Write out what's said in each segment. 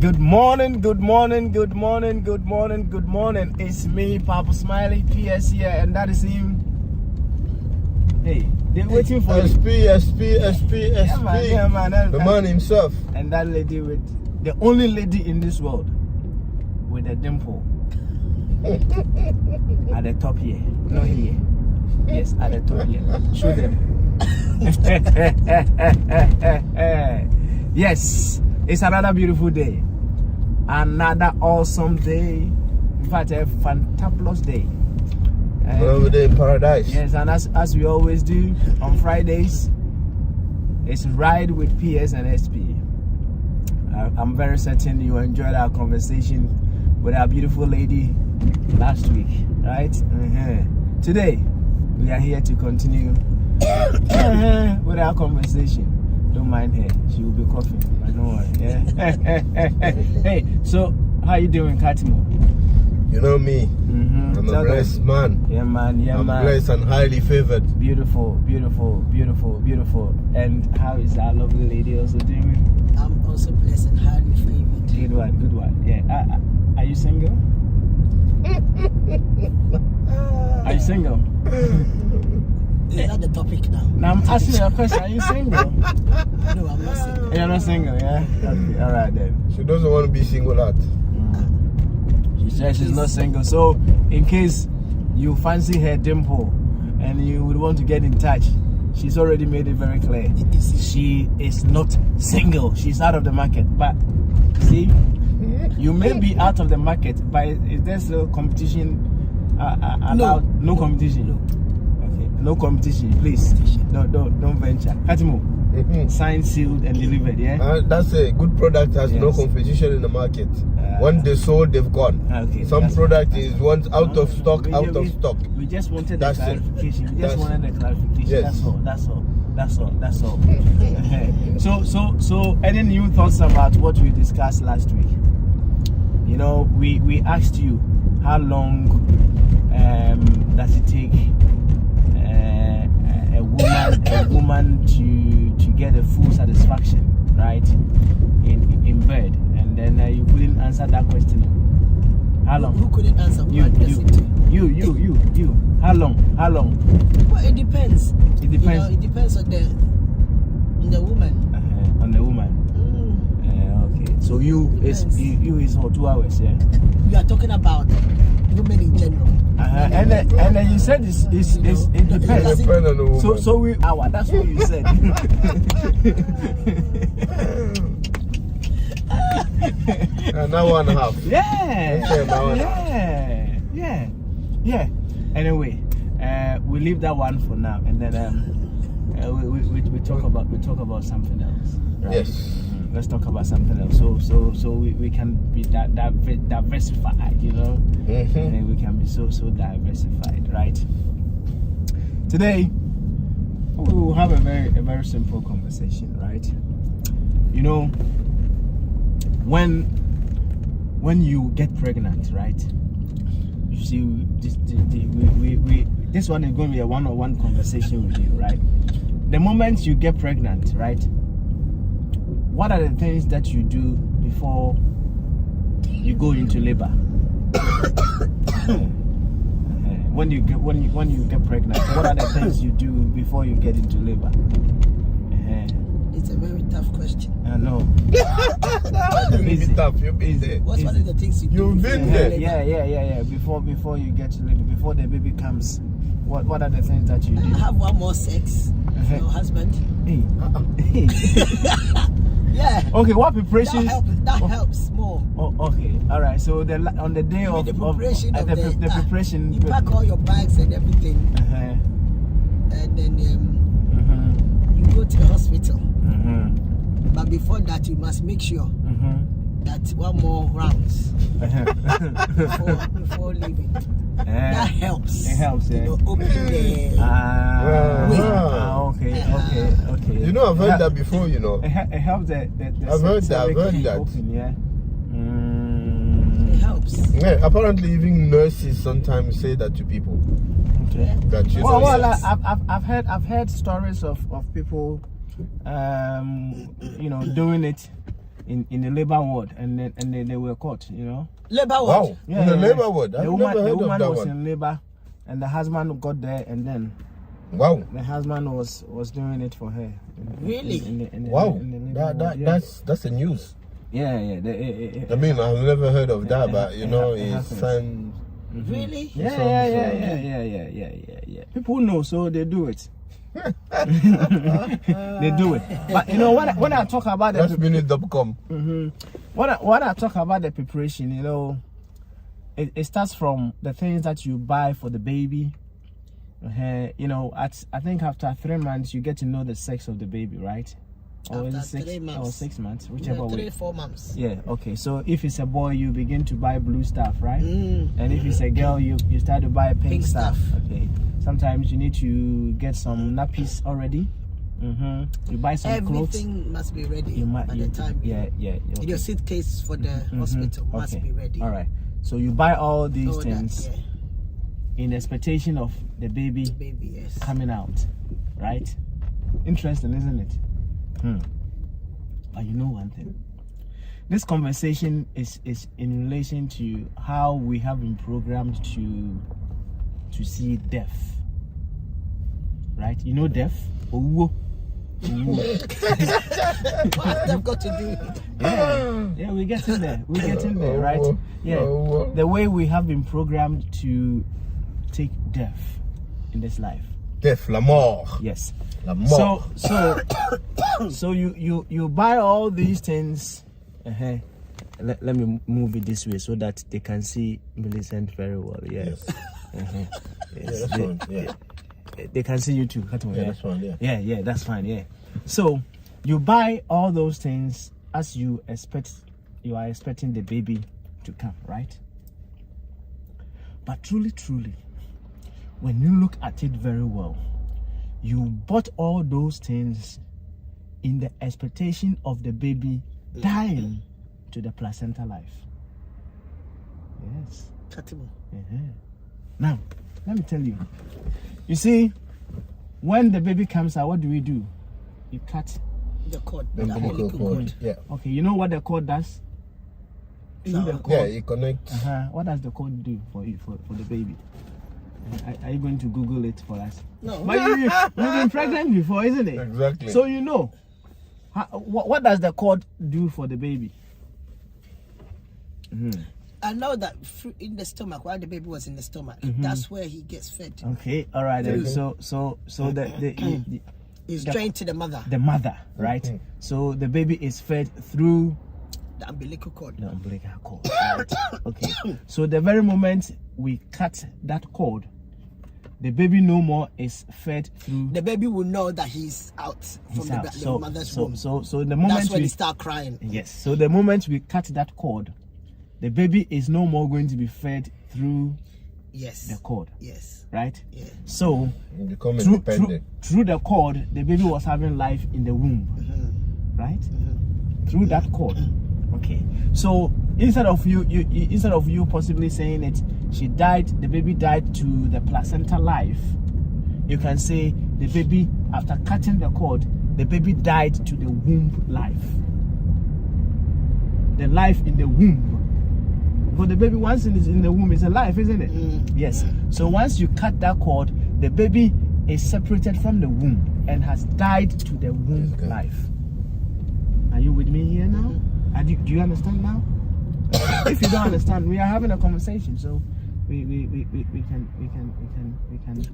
Good morning, good morning, good morning, good morning, good morning. It's me, Papa Smiley, PS here, and that is him. Hey, they're waiting for SP. Yeah, man. The man himself. And that lady with the only lady in this world with a dimple at the top here, not here. Yes, at the top here. Show them. Yes, it's another beautiful day. Another awesome day. In fact, a fantabulous day. Another day in paradise. Yes, and as we always do on Fridays, it's Ride with PS and SP. I'm very certain you enjoyed our conversation with our beautiful lady last week, right? Today, we are here to continue with our conversation. Don't mind her, she will be coughing. I know her. Yeah. Hey, so how you doing, Katimo? You know me. I'm a blessed man. Yeah, man. I'm blessed and highly favored. Beautiful. And how is our lovely lady also doing? I'm also blessed and highly favored. Good one. Yeah. Are you single? Are you single? Is that the topic now? Now I'm asking you a question. Are you single? No, I'm not single. You're not single, yeah? Okay, all right then. She doesn't want to be single out. She says she's not single. So, in case you fancy her dimple and you would want to get in touch, she's already made it very clear. She is not single. She's out of the market. But, see, you may be out of the market, but is there still competition allowed? No competition? No. Okay, no competition, please. Don't venture. Katimo, signed, sealed, and delivered, yeah? That's a good product, has no competition in the market. Once they sold, they've gone. Okay, some product is once out of stock, We just wanted the That's it. clarification. We just wanted the clarification. Yes. That's all. So any new thoughts about what we discussed last week? You know, we asked you how long does it take a woman to get a full satisfaction, right, in bed, and then you couldn't answer that question. How long? Who couldn't answer? You. How long? Well, it depends. It depends. You know, it depends on the woman. On the woman. Okay. So you is 2 hours, yeah. You are talking about women in general. And then you said it depends. It depends on the woman. So we hour. That's what you said. An hour and a half. Yeah. Anyway, we leave that one for now, and then we talk about something else. Right? Yes. Let's talk about something else. So we can be diversified, you know, and we can be so diversified, right? Today we will have a very simple conversation, right? You know, when you get pregnant, right? You see, this one is going to be a one-on-one conversation with you, right? The moment you get pregnant, right? What are the things that you do before you go into labor? When you get pregnant, what are the things you do before you get into labor? It's a very tough question. I know. It's tough. You've been there. What's one of the things you do? You've been there. Yeah. Before you get to labor, before the baby comes, what are the things that you do? Have one more sex with your husband. Hey. Yeah. Okay, what preparation? That helps more. Oh, okay. All right. So on the day of the preparation the preparation, you pack all your bags and everything, and then you go to the hospital. But before that, you must make sure that one more rounds before leaving. That helps. It helps, yeah. You know, open the okay. You know, I've heard that before, you know. It helps that. I've heard that. Open, yeah. It helps. Yeah, apparently even nurses sometimes say that to people. Okay. That you I've heard stories of people, you know, doing it in the labor ward, and then they were caught. Labor ward. Wow. In the labor ward. I've The never heard woman of that was one. in labor, and the husband got there, and then Wow. the husband was doing it for her. Really? Wow. in the labor ward, yeah. That's the news. Yeah. I mean, I've never heard of that, but it happens. sounds. Really? Yeah. People know, so they do it. They do it. But when I talk about the Lastminute.com. when I talk about the preparation, it starts from the things that you buy for the baby. I think after 3 months you get to know the sex of the baby, right? Or is it 6 or 6 months, whichever way. 3-4 months. Yeah, okay. So if it's a boy, you begin to buy blue stuff, right? Mm. And if it's a girl, you start to buy pink stuff. stuff. Okay. Sometimes you need to get some nappies already. You buy some clothes. Everything must be ready By the time. Yeah. Okay. Your suitcase for the hospital must be ready. All right. So you buy all these All things that, in expectation of the baby baby, yes. coming out, right? Interesting, isn't it? But you know one thing. This conversation is in relation to how we have been programmed to see death, right? You know death? What's that got to do with it? Yeah, we're getting there. Right? Yeah. The way we have been programmed to take death in this life. Death, la mort. Yes. La mort. So you buy all these things. Let me move it this way so that they can see Millicent very well. Yes. Yes, that's one. Yeah. They can see you too. That's one. Yeah. Yeah, that's fine. Yeah. So you buy all those things as you are expecting the baby to come, right? But truly, when you look at it very well, you bought all those things in the expectation of the baby dying to the placenta life. Yes. Now, let me tell you. You see, when the baby comes out, what do? You cut the cord. The umbilical cord. Yeah. Okay, you know what the cord does? Through the cord. Yeah, it connects. What does the cord do for you, for the baby? Are you going to Google it for us? No. But you've been pregnant before, isn't it? Exactly. So you know. What does the cord do for the baby? I know that in the stomach, while the baby was in the stomach, that's where he gets fed. Okay, all right. Then. So It's drained to the mother. The mother, right? So the baby is fed through the umbilical cord. The umbilical cord. Right? Okay. So the very moment we cut that cord, the baby no more is fed through. The baby will know that he's out from the mother's womb. So the moment that's when he start crying. Yes. So the moment we cut that cord, the baby is no more going to be fed through the cord. Yes. Right? Yeah. So through the cord, the baby was having life in the womb. Right? Through that cord. Okay. So instead of you possibly saying it, the baby died to the placenta life, you can say the baby, after cutting the cord, the baby died to the womb life. The life in the womb. But the baby, once it is in the womb, is alive, isn't it? Yes. So once you cut that cord, the baby is separated from the womb and has died to the womb life. Are you with me here now? Do you understand now? If you don't understand, we are having a conversation, so we can.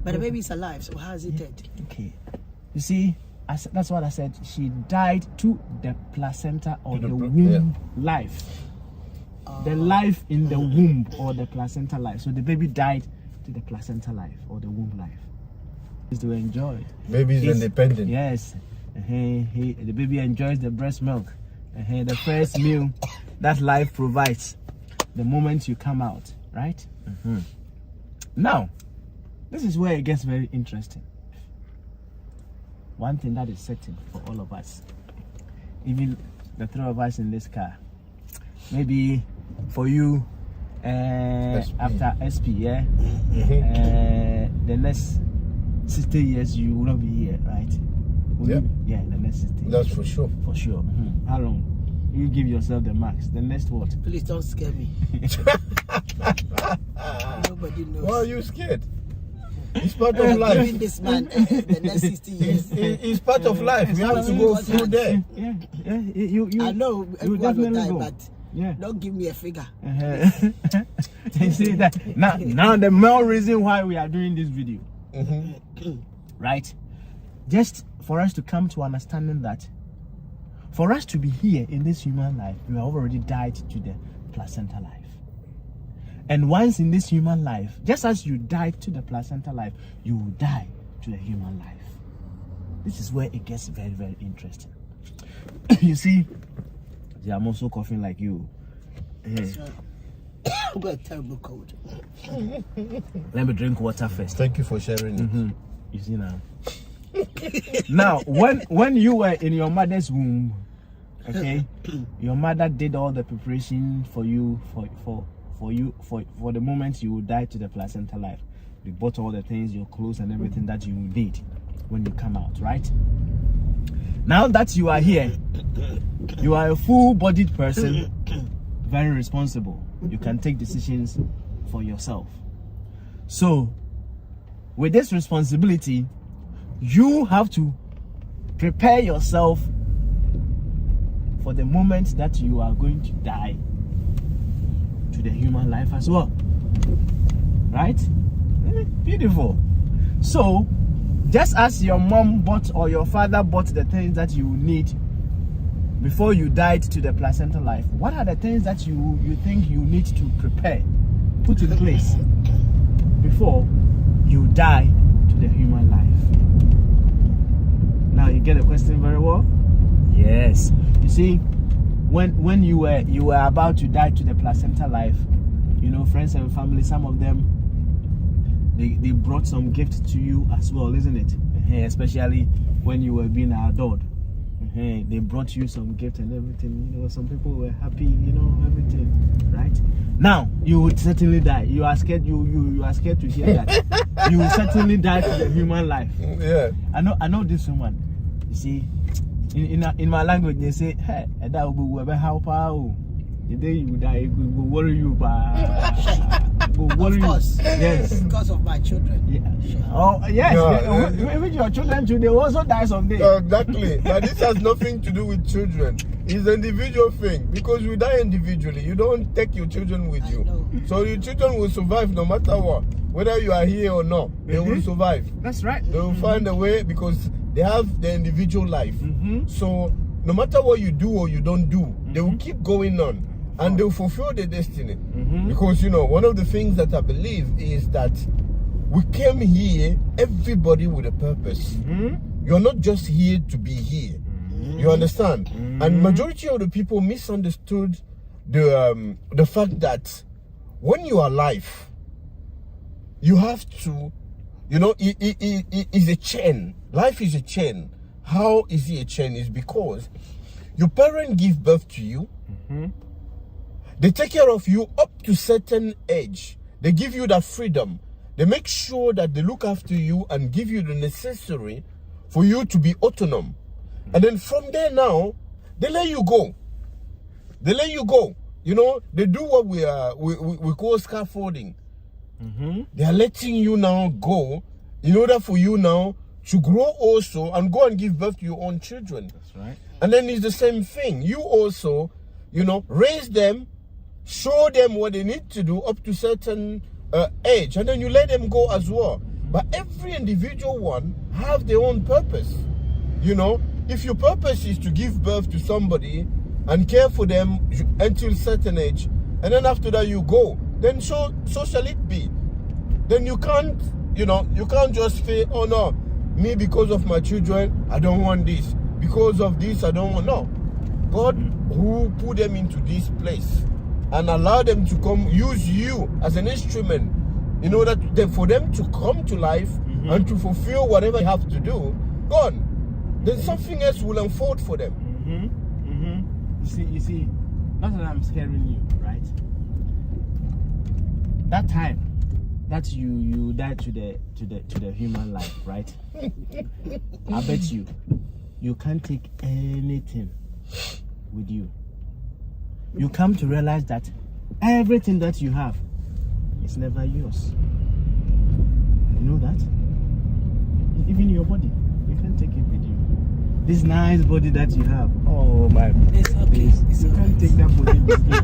But the baby is alive, so how is it dead? Okay. You see, that's what I said. She died to the placenta or the womb life. The life in the womb or the placenta life. So the baby died to the placenta life or the womb life. Is to enjoy. Baby's independent. Yes. The baby enjoys the breast milk. The first meal that life provides the moment you come out, right? Now, this is where it gets very interesting. One thing that is certain for all of us, even the three of us in this car, maybe for you after SP, the next 60 years you will not be here, right? Yeah. Yeah, the next 60 years. That's for sure. For sure. How long? you give yourself the marks. The next what? Please don't scare me. Nobody knows. Why are you scared? It's part of life. Giving this man the next 60 years. It's part of life. We have to go through there. Yeah. You I know everyone will die, but don't give me a figure. You see that now the main reason why we are doing this video, right? Just for us to come to understanding that for us to be here in this human life, we have already died to the placenta life. And once in this human life, just as you died to the placenta life, you will die to the human life. This is where it gets very, very interesting. You see, I'm also coughing like you. That's right. I've got a terrible cold. Let me drink water first. Thank you for sharing it. You see now. Now, when you were in your mother's womb, okay, your mother did all the preparation for you for the moment you will die to the placenta life. They bought all the things, your clothes and everything that you need when you come out, right? Now that you are here, you are a full-bodied person, very responsible. You can take decisions for yourself. So, with this responsibility, you have to prepare yourself for the moment that you are going to die to the human life as well. Right? Beautiful. So, just as your mom bought or your father bought the things that you need before you died to the placenta life, what are the things that you think you need to prepare, put in place before you die to the human life? Now you get the question very well? Yes. You see, when you were about to die to the placenta life, you know, friends and family, some of them they brought some gifts to you as well, isn't it? Especially when you were being adored. They brought you some gifts and everything. You know, some people were happy, you know, everything, right? Now you would certainly die. You are scared. You are scared to hear that. You will certainly die to the human life. Yeah. I know this woman. You see, in my language they say, "Hey, that will be how power. The day you die, it will worry you, Of course. Yes. Because of my children. Yeah. Oh yes. Even your children too, they also die someday. Exactly. But this has nothing to do with children. It's an individual thing. Because you die individually, you don't take your children with you. So your children will survive no matter what. Whether you are here or not, they will survive. That's right. They will find a way because they have their individual life. So no matter what you do or you don't do, they will keep going on. And they'll fulfill their destiny. Because, you know, one of the things that I believe is that we came here, everybody with a purpose. You're not just here to be here. You understand? And majority of the people misunderstood the fact that when you are alive, you have to, you know, it is a chain. Life is a chain. How is it a chain? Is because your parents give birth to you. They take care of you up to certain age. They give you that freedom. They make sure that they look after you and give you the necessary for you to be autonomous. And then from there now, they let you go. They let you go. You know, they do what we call scaffolding. They are letting you now go in order for you now to grow also and go and give birth to your own children. That's right. And then it's the same thing. You also, you know, raise them, show them what they need to do up to certain age, and then you let them go as well. But every individual one have their own purpose. You know, if your purpose is to give birth to somebody and care for them until certain age, and then after that you go, then so shall it be. Then you can't, you know, you can't just say, oh no, me because of my children, I don't want this. Because of this, I don't want, no. God who put them into this place and allow them to come use you as an instrument in order for them to come to life and to fulfill whatever they have to do, God, then something else will unfold for them. You see, not that I'm scaring you, right? That time that you died to the human life, right? I bet you can't take anything with you. you come to realize that everything that you have is never yours. You know that? Even your body, you can't take it with you. This nice body that you have, oh my It's okay. It's you can't take that body with you.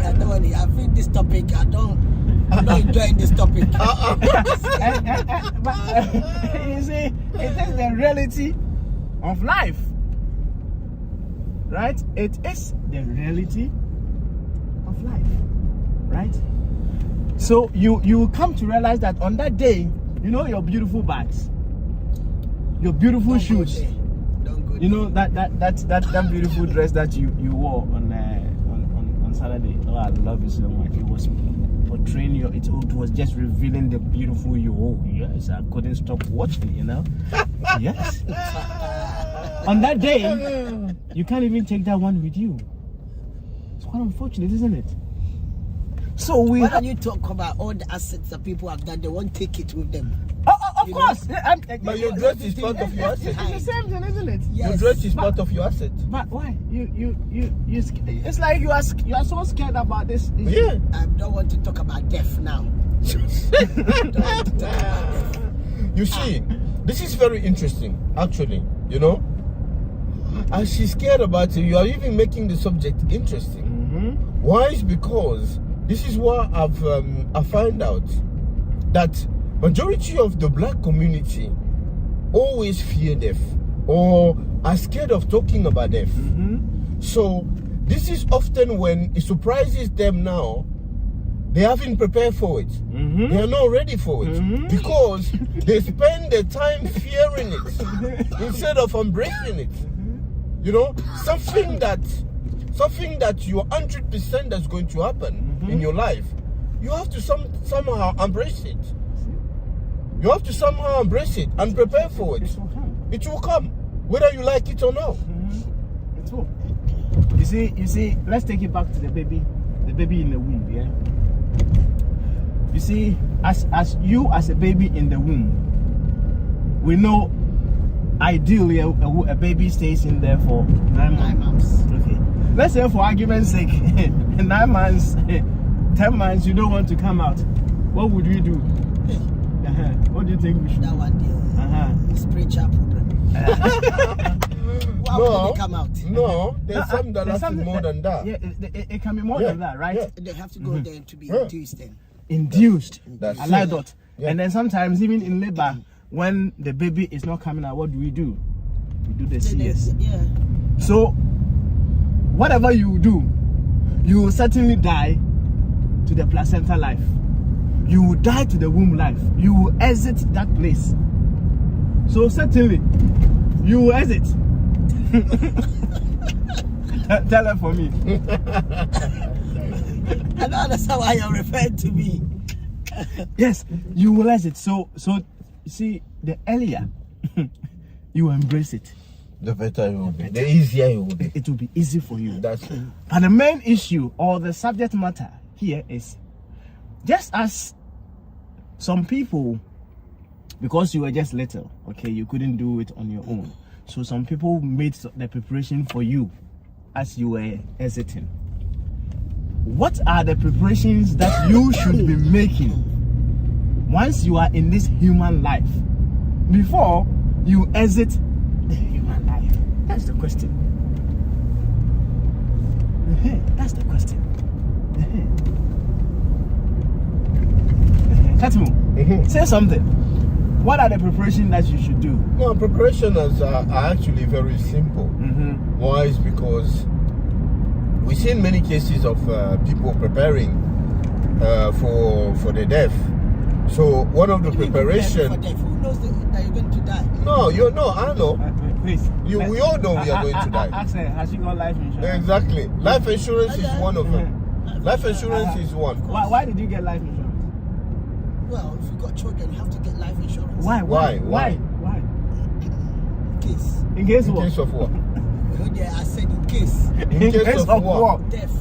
I don't worry. I feel this topic. I'm not enjoying this topic. But you see, it is the reality of life, right? It is the reality of life, right? So you come to realize that on that day, you know, your beautiful bags, your beautiful Don't shoes, go there. Don't go you know, that beautiful dress that you wore on Saturday. Oh, I love it so much. It was portraying it was just revealing the beautiful you. Oh yes, I couldn't stop watching, you know. Yes. On that day, you can't even take that one with you. It's quite unfortunate, isn't it? So Why don't you talk about all the assets that people have done? They won't take it with them. Of course. But your dress is part of your asset. It's the same thing, isn't it? Yes. Your dress is part of your asset. But why? You it's like you are so scared about this issue. Yeah. I don't want to talk about death now. I don't want to talk about death. You see, this is very interesting, actually. You know, as she's scared about it, you are even making the subject interesting. Mm-hmm. Why? Is because this is what I find out that majority of the black community always fear death or are scared of talking about death. Mm-hmm. So this is often when it surprises them now. They haven't prepared for it. Mm-hmm. They are not ready for it Mhm. because they spend their time fearing it instead of embracing it. You know, something that you're 100% that's going to happen in your life. You have to somehow embrace it. You have to somehow embrace it and prepare for it. It will come. It will come, whether you like it or not. Mm-hmm. It will. You see, let's take it back to the baby in the womb, yeah? You see, as a baby in the womb, we know ideally a baby stays in there for 9 months. Okay. Let's say for argument's sake, 9 months, 10 months, you don't want to come out. What would we do? What do you think we should do? That one day, spiritual problem. Why would they come out? No, there's some that have to be more than that. Yeah, it can be more than that, right? Yeah. They have to go there to be induced then. Induced. That's I like it. that. Yeah. And then sometimes even in labor, when the baby is not coming out, what do? We do the CS. Yeah. So whatever you do, you will certainly die to the placenta life. You will die to the womb life. You will exit that place. So certainly, you will exit. Tell her for me. I don't understand why you're referring to me. Yes, you will exit. So you see, the earlier you embrace it, The better it will be. The easier it will be. it will be easy for you. That's it. But the main issue or the subject matter here is just as some people, because you were just little, okay, you couldn't do it on your own. So some people made the preparation for you as you were exiting. What are the preparations that you should be making once you are in this human life before you exit the human life? That's the question. That's the question. Tatimu, say something. What are the preparations that you should do? No, preparations are actually very simple. Why? Is because we've seen many cases of people preparing for the death. So one of the preparation. For death. Who knows that you're going to die? No, I know. Please. We all know we are going to die. Ask her, has she got life insurance? Exactly. Life insurance is one of them. Life insurance is one. Why did you get life insurance? Well, if you got children, you have to get life insurance. Why? In case. In case In what? case of what? Yeah, I said in case. In case of what? Death.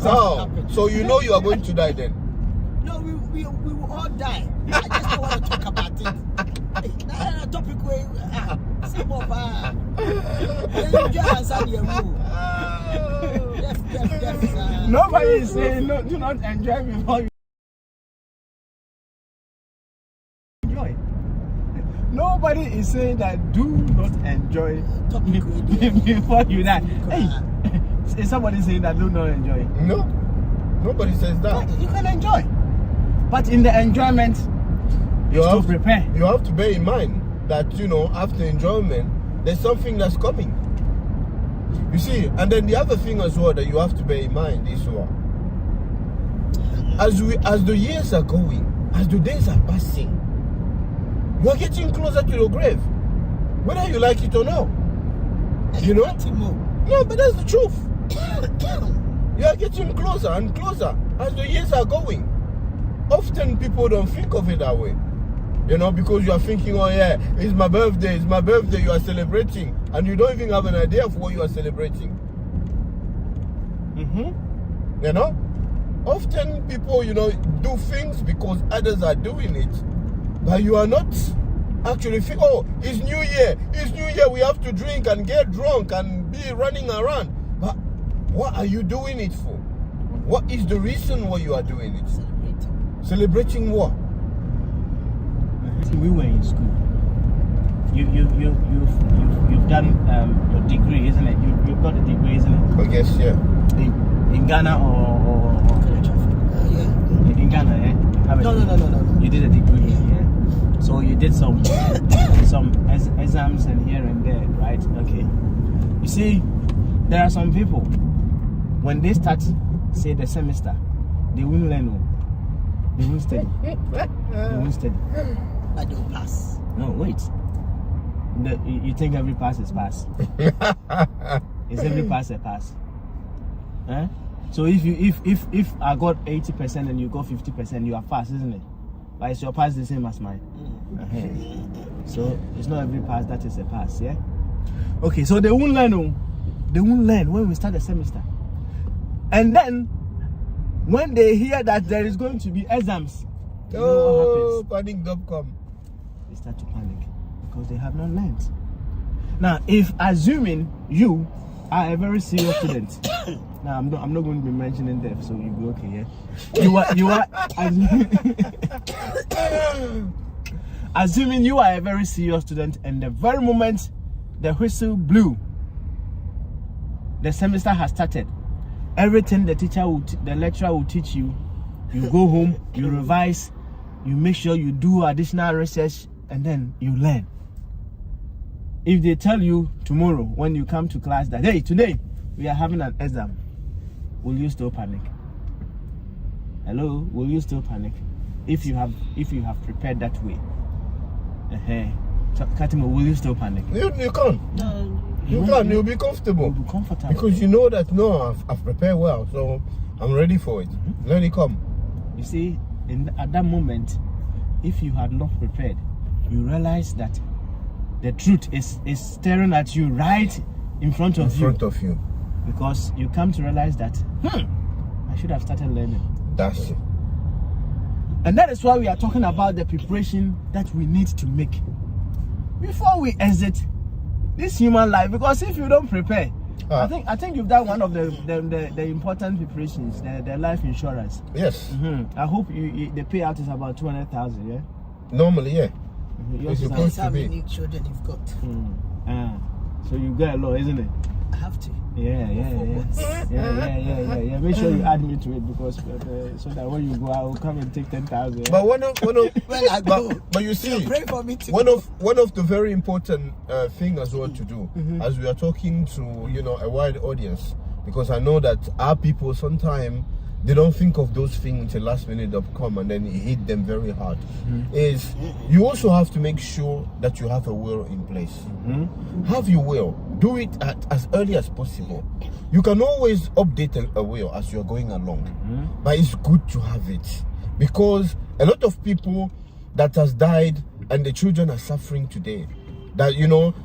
Oh, so you know you are going to die then? No, we will all die. I just don't want to talk about it. Hey, now a topic where some of you just answer the rule. Nobody is saying no, do not enjoy before you enjoy. Nobody is saying that do not enjoy before you die. Hey, is somebody saying that do not enjoy? No, nobody says that. You can enjoy, but in the enjoyment, you have to prepare. You have to bear in mind that, you know, after enjoyment, there's something that's coming. You see, and then the other thing as well that you have to bear in mind is what, as the years are going, as the days are passing, you are getting closer to your grave, whether you like it or not. You know? No, but that's the truth. You are getting closer and closer as the years are going. Often people don't think of it that way. You know, because you are thinking, oh yeah, it's my birthday, you are celebrating, and you don't even have an idea of what you are celebrating. You know? Often people, you know, do things because others are doing it, but you are not actually think, oh, it's New Year, we have to drink and get drunk and be running around. But what are you doing it for? What is the reason why you are doing it? Celebrating what? We were in school. You've done your degree, isn't it? You've got a degree, isn't it? I guess, yeah. In Ghana or yeah. in Ghana, yeah? No. You did a degree, yeah. So you did some exams and here and there, right? Okay. You see, there are some people when they start, say, the semester, they won't learn. They won't study. But they'll pass. No, wait. You think every pass is pass? Is every pass a pass? Huh? So if I got 80% and you got 50%, you are pass, isn't it? But is your pass the same as mine? So it's not every pass that is a pass, yeah? Okay, so they won't learn. They won't learn when we start the semester. And then when they hear that there is going to be exams, you know what happens? Panic.com. They start to panic because they have not learned. Now, if assuming you are a very serious student, now I'm not going to be mentioning death, so you'll be okay, yeah? You are assuming you are a very serious student, and the very moment the whistle blew, the semester has started. Everything the lecturer will teach you, you go home, you revise, you make sure you do additional research, and then you learn. If they tell you tomorrow when you come to class that, hey, today we are having an exam, will you still panic? Hello, will you still panic? If you have prepared that way, Katimo, will you still panic? You can't. No. You can't. You'll be comfortable. You'll be comfortable because you know that I've prepared well, so I'm ready for it. Let it come. You see, at that moment, if you had not prepared, you realize that the truth is staring at you right in front of you. Because you come to realize that I should have started learning. That's it. And that is why we are talking about the preparation that we need to make before we exit this human life. Because if you don't prepare, I think you've done one of the important preparations, the life insurance. Yes. I hope the payout is about 200,000. Yeah. Normally, yeah. It's supposed to be. How many children you've got? So you got a lot, isn't it? I have to. Yeah. Make sure you add me to it because so that when you go, I will come and take 10,000. But one of when I go, but you see, pray for me too. one of the very important thing as well to do as we are talking to a wide audience, because I know that our people sometimes they don't think of those things until last minute.com and then it hit them very hard. Is you also have to make sure that you have a will in place. Have your will. Do it as early as possible. You can always update a will as you're going along, but it's good to have it because a lot of people that has died and the children are suffering today. That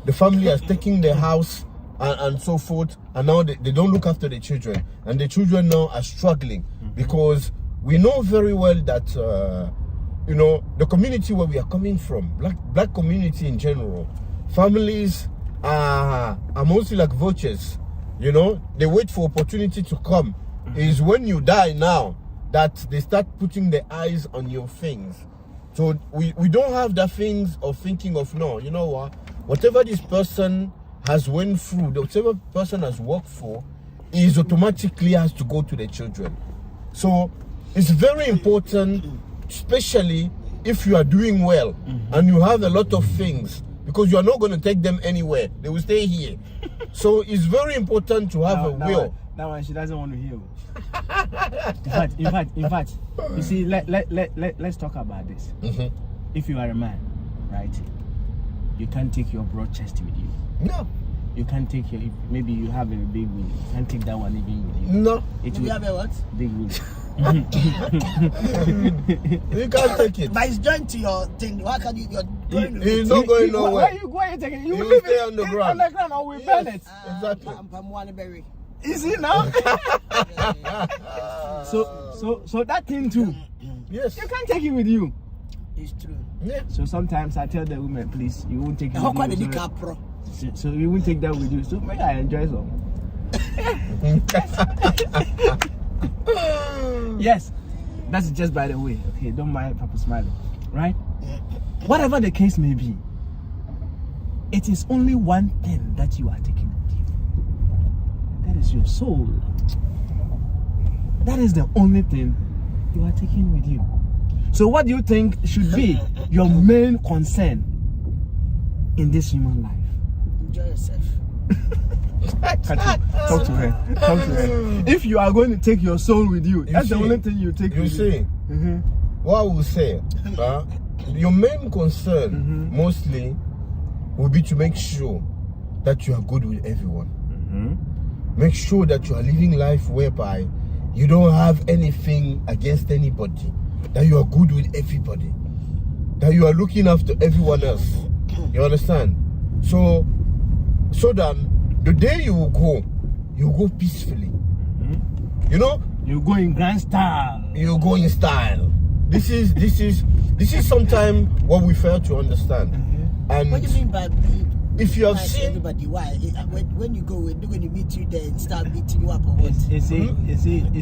the family has taken their house and so forth, and now they don't look after the children, and the children now are struggling because we know very well that the community where we are coming from, black community in general, families are mostly like vultures. You know, they wait for opportunity to come. Is when you die now that they start putting their eyes on your things. So we don't have the things of thinking of, no, you know what? Whatever this person has went through, whatever person has worked for, is automatically has to go to the children. So it's very important, especially if you are doing well and you have a lot of things, because you are not going to take them anywhere. They will stay here. So it's very important to have a will. That one she doesn't want to hear. In fact, you see, let's talk about this. If you are a man, right, you can't take your broad chest with you. No. You can't take your, maybe you have a big willy. You can't take that one even with you. No. You have a what? Big willy. You can't take it. But it's joined to your thing. Why can't you? You're going to He's not going nowhere. Why you taking it? You He will will leave stay it on the ground. on the ground or we burn it. Exactly. I'm Is it now? So that thing too. Yes. You can't take it with you. It's true. Yeah. So sometimes I tell the women, please, you won't take it How with can you. the car pro? So you won't take that with you. So maybe I enjoy some. Yes. That's just by the way. Okay, don't mind Papa smiling. Right? Whatever the case may be, it is only one thing that you are taking with you. That is your soul. That is the only thing you are taking with you. So what do you think should be your main concern in this human life? Enjoy yourself. Talk to her. Talk to her. If you are going to take your soul with you, that's the only thing you take You with see, you. what I will say, your main concern mostly will be to make sure that you are good with everyone. Make sure that you are living life whereby you don't have anything against anybody, that you are good with everybody, that you are looking after everyone else. You understand? So that the day you go peacefully. You know, you go in grand style. You go in style. This is sometimes what we fail to understand. And what do you mean by if you have nice seen everybody? Why? When you go, we're going to meet you there and start beating you up or what? You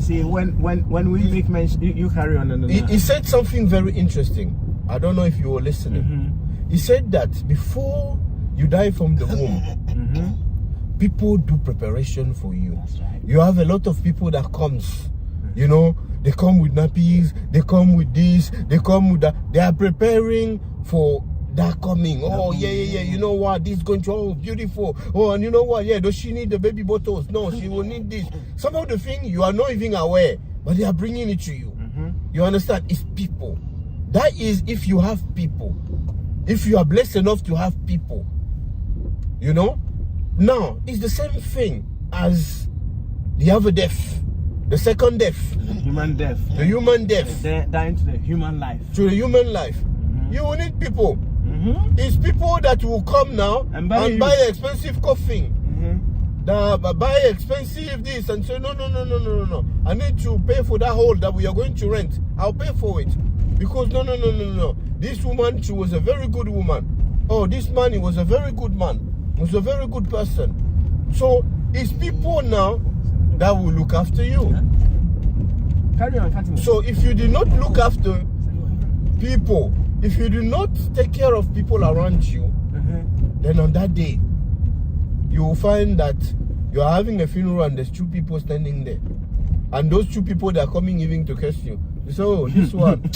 see, when we make mention, you carry on. He said something very interesting. I don't know if you were listening. He said that before you die from the womb, people do preparation for you. That's right. You have a lot of people that comes, you know, they come with nappies, they come with this, they come with that. They are preparing for that coming. Oh, yeah. You know what? This is going to, oh, beautiful. Oh, and you know what? Yeah, does she need the baby bottles? No, she will need this. Some of the things you are not even aware, but they are bringing it to you. You understand? It's people. That is if you have people. If you are blessed enough to have people. You know? Now, it's the same thing as the other death. The second death. The human death. The human death. Dying to the human life. To the human life. You will need people. It's people that will come now and buy the expensive coffin. Buy expensive this and say, no. I need to pay for that hole that we are going to rent. I'll pay for it. Because no. This woman, she was a very good woman. Oh, this man, he was a very good man. He was a very good person. So it's people now that will look after you. Carry on. So if you did not look after people, if you do not take care of people around you, then on that day, you will find that you are having a funeral and there's two people standing there. And those two people, they are coming even to curse you. You say, oh, this one,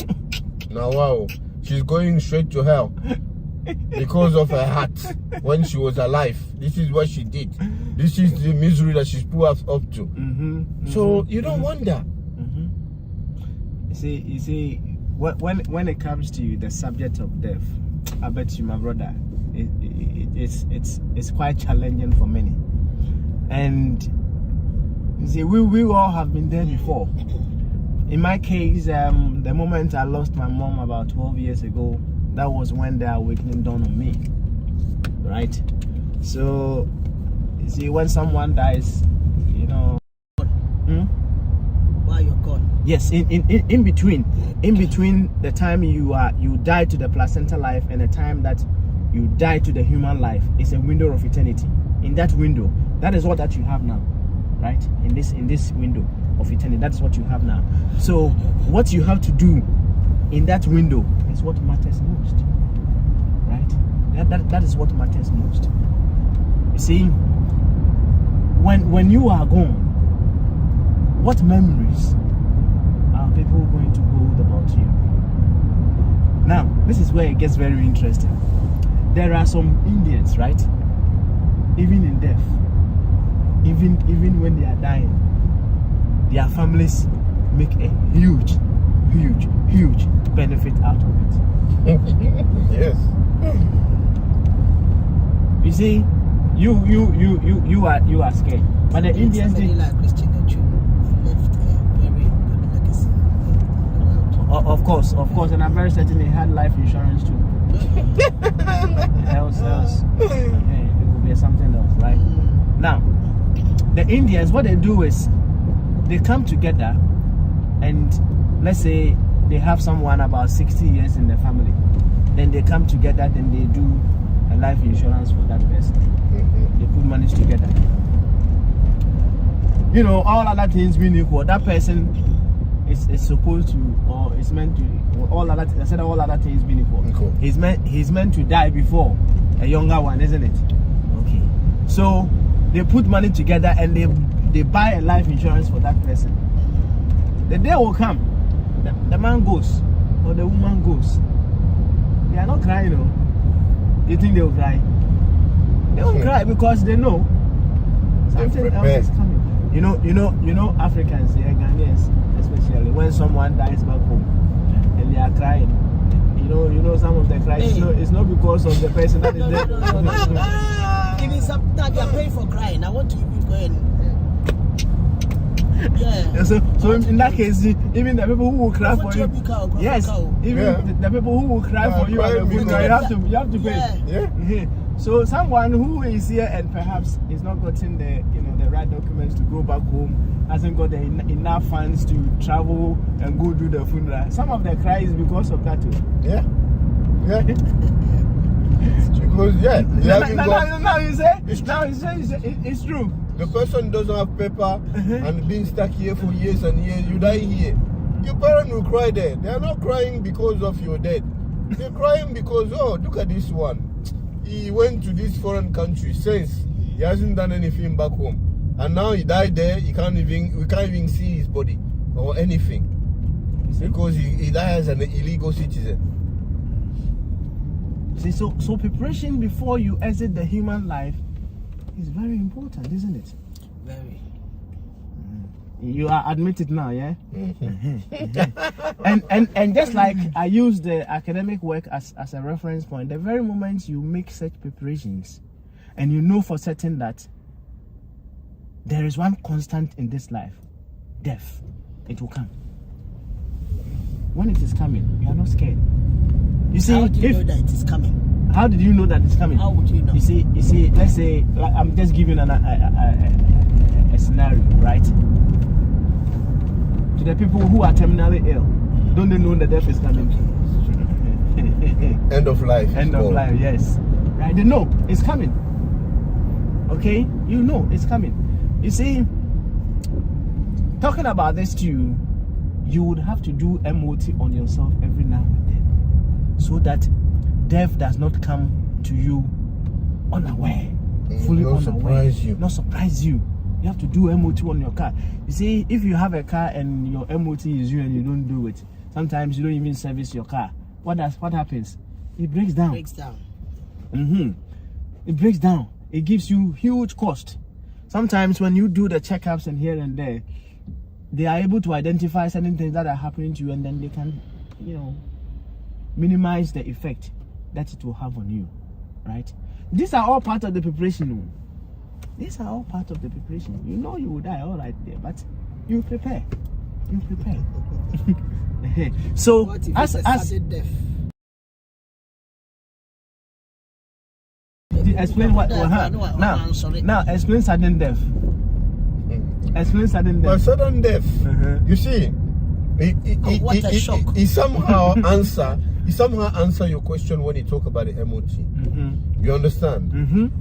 now wow, she's going straight to hell because of her heart when she was alive. This is what she did. This is the misery that she's put us up to. So you don't wonder. You see, when it comes to the subject of death, I bet you, my brother, it's quite challenging for many. And you see, we all have been there before. In my case, the moment I lost my mom about 12 years ago, that was when the awakening dawned on me. Right? So, you see, when someone dies, you know. While you're gone. Yes, in between the time you die to the placenta life and the time that you die to the human life, it's a window of eternity. In that window, That is what that you have now, right? In this window of eternity, that is what you have now. So what you have to do in that window is what matters most, right? That is what matters most. You see, when you are gone, what memories are people going to hold about you? Now, this is where it gets very interesting. There are some Indians, right? Even in death, even when they are dying, their families make a huge benefit out of it. Yes. You see, you are scared, but the Indians did. Like Christian Echu left a very good legacy. Of course, and I'm very certain he had life insurance too. else, it will be something else, right? Now, the Indians, what they do is they come together, and let's say they have someone about 60 years in the family. Then they come together, then they do a life insurance for that person. They put money together. You know, all other things being equal, that person is supposed to, or is meant to, all other things being equal. Cool. He's meant to die before a younger one, isn't it? Okay. So they put money together and they buy a life insurance for that person. The day will come, the man goes or the woman goes. They are not crying, no. You think they will cry? They won't cry because they know something else is coming. You know, Africans, yeah, Ghanaians, especially when someone dies back home and they are crying. You know, some of the cries. It's not because of the person that is dead. No. Even sometimes they are paying for crying. I want to even go and. Yeah. So in that case, even the people who will cry for you, yes, even the people who will cry for you at the funeral, you have to pay. Yeah. So someone who is here and perhaps is not gotten the right documents to go back home, hasn't got enough funds to travel and go do the funeral. Some of the cry is because of that too. Yeah. Because now you say it's true. The person doesn't have paper and been stuck here for years and years. You die here. Your parents will cry there. They are not crying because of your death. They're crying because, oh, look at this one. He went to this foreign country since he hasn't done anything back home, and now he died there. We can't even see his body or anything because he died as an illegal citizen. See, so preparation before you exit the human life is very important, isn't it? Very. You are admitted now, yeah? and just like I use the academic work as a reference point, the very moment you make such preparations and you know for certain that there is one constant in this life, death, it will come. When it is coming, you are not scared. You see, how do you know that it is coming? How did you know that it's coming? How would you know? You see, let's say, like, I'm just giving a scenario, right? To the people who are terminally ill, don't they know that death is coming? End of life. End of life, yes. Right? They know it's coming. Okay? You know it's coming. You see, talking about this to you, you would have to do MOT on yourself every now and then, so that death does not come to you unaware, fully unaware. Not surprise you. You have to do MOT on your car. You see, if you have a car and your MOT is you and you don't do it, sometimes you don't even service your car. What happens? It breaks down. It breaks down. It gives you huge cost. Sometimes when you do the checkups and here and there, they are able to identify certain things that are happening to you, and then they can, minimize the effect that it will have on you, right? These are all part of the preparation. These are all part of the preparation. You know you will die, all right there, but you prepare. So what if as death? Explain what now explain sudden death. Explain sudden death. But sudden death, you see, he somehow answer your question when you talk about the MOT. You understand?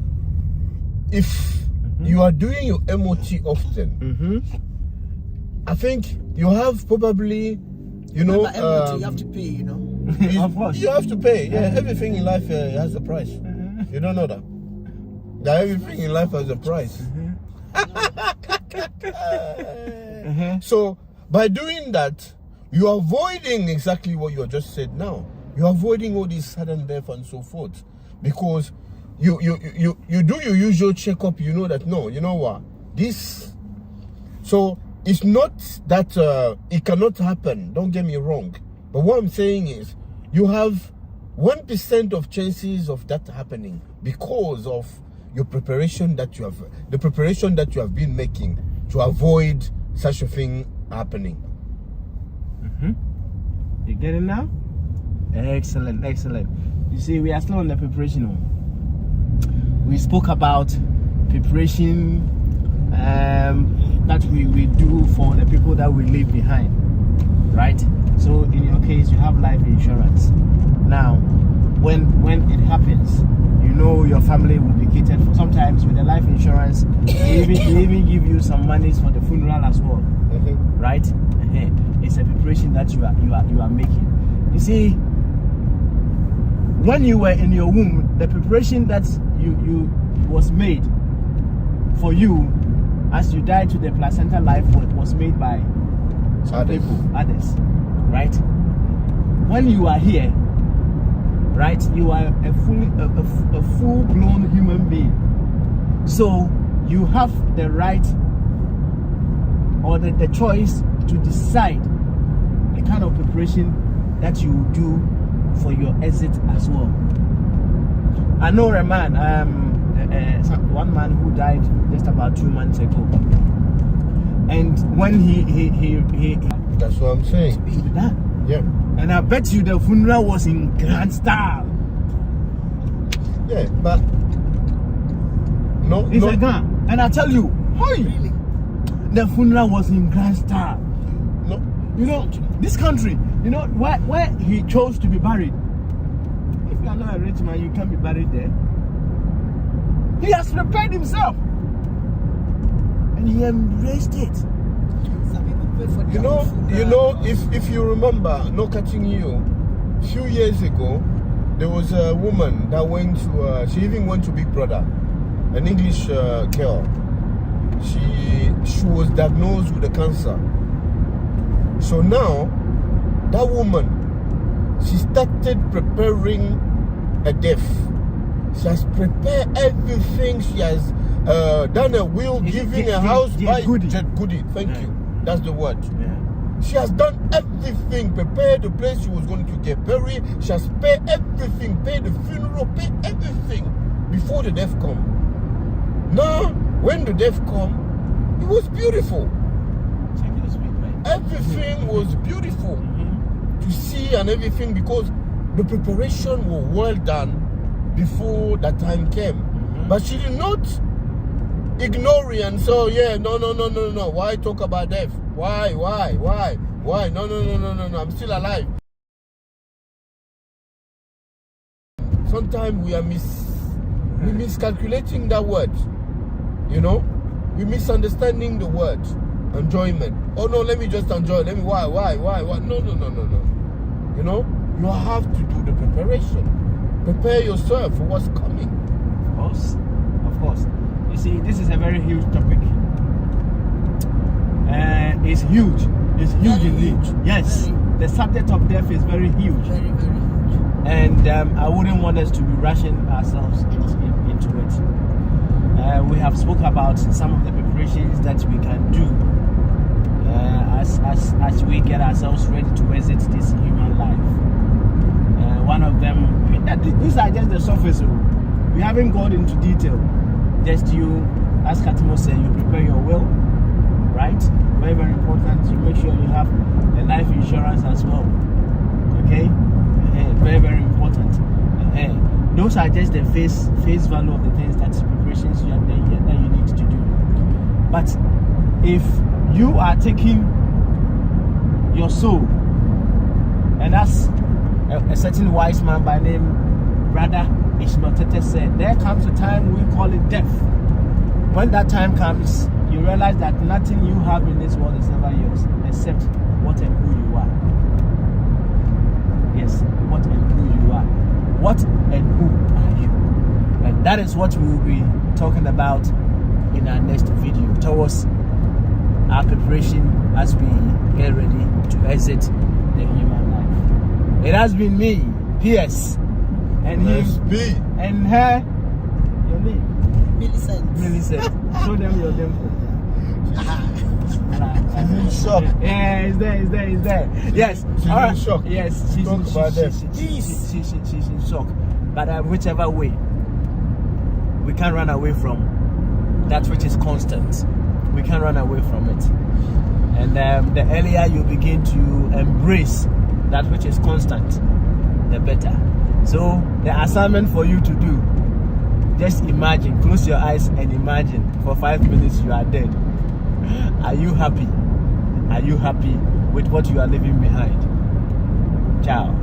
If you are doing your MOT often, I think you have probably, you know, MOT, you have to pay, you know. Of course. You have to pay. Yeah, everything in life has a price. You don't know that? That everything in life has a price. So by doing that, you are avoiding exactly what you just said now. You're avoiding all this sudden death and so forth, because you do your usual checkup. You know that, no, you know what, this. So it's not that it cannot happen. Don't get me wrong, but what I'm saying is you have 1% of chances of that happening because of your preparation that you have, the preparation that you have been making to avoid such a thing happening. You get it now? Excellent, excellent. You see, we are still on the preparation. We spoke about preparation that we do for the people that we leave behind, right? So in your case, you have life insurance. Now, when it happens, you know your family will be catered for. Sometimes with the life insurance, they even give you some monies for the funeral as well, right? It's a preparation that you are making. You see, when you were in your womb, the preparation that you was made for you as you died to the placenta life was made by some others, right? When you are here, right, you are a full-blown human being. So you have the right or the choice to decide the kind of preparation that you do for your exit as well. I know a man, one man who died just about 2 months ago, and when he that's what I'm saying. That. Yeah. And I bet you the funeral was in grand style. Yeah, but no, It's a gun. And I tell you, hey, Really? the funeral was in grand style. no. You know, this country, you know, where he chose to be buried. If you are not a rich man, you can't be buried there. He has prepared himself. And he embraced it. Some people pay for You their know, own food, if you remember, not cutting you, a few years ago, there was a woman that went to, she even went to Big Brother, an English girl. She was diagnosed with a cancer. So now, that woman, she started preparing a death. She has prepared everything. She has done a will, giving a house by Jet Goody. Thank you. That's the word. Yeah. She has done everything, prepared the place she was going to get buried. She has paid everything, paid the funeral, paid everything before the death come. Now, when the death come, it was beautiful. Everything was beautiful to see and everything, because the preparation was well done before that time came. But she did not ignore it and say, yeah, no. Why talk about death? Why? No. I'm still alive. Sometimes we are miscalculating that word. You know, we misunderstanding the word enjoyment. Oh no, let me just enjoy. Why? No. You know, you have to do the preparation. Prepare yourself for what's coming. Of course. You see, this is a very huge topic. It's huge. It's huge Very indeed. huge. Yes, Very. the subject of death is very huge. Very, very huge. And I wouldn't want us to be rushing ourselves into it. We have spoke about some of the preparations that we can do as we get ourselves ready to exit this human life. One of them, these are just the surface. We haven't gone into detail. Just you, as Katimo said, you prepare your will, right? Very, very important. You make sure you have a life insurance as well. Okay? Very, very important. Those are just the face value of the things that preparations that you need to do. But if you are taking your soul, and as a certain wise man by name Brother Ishmael Tete said, there comes a time we call it death. when that time comes, you realize that nothing you have in this world is ever yours except what and who you are. Yes, what and who you are. What and who are you? And that is what we will be talking about in our next video towards our preparation as we get ready to exit the human life. It has been me, PS, and him, SB, and her. Your name? Millicent. Show them your dimple. she's in shock. Yeah, it's there. Yes. She's in shock. Yes, she's Talk about that. she's in shock. But whichever way, we can't run away from that which is constant. We can't run away from it. And the earlier you begin to embrace that which is constant, the better. So the assignment for you to do, just imagine, close your eyes and imagine for 5 minutes you are dead. Are you happy? Are you happy with what you are leaving behind? Ciao.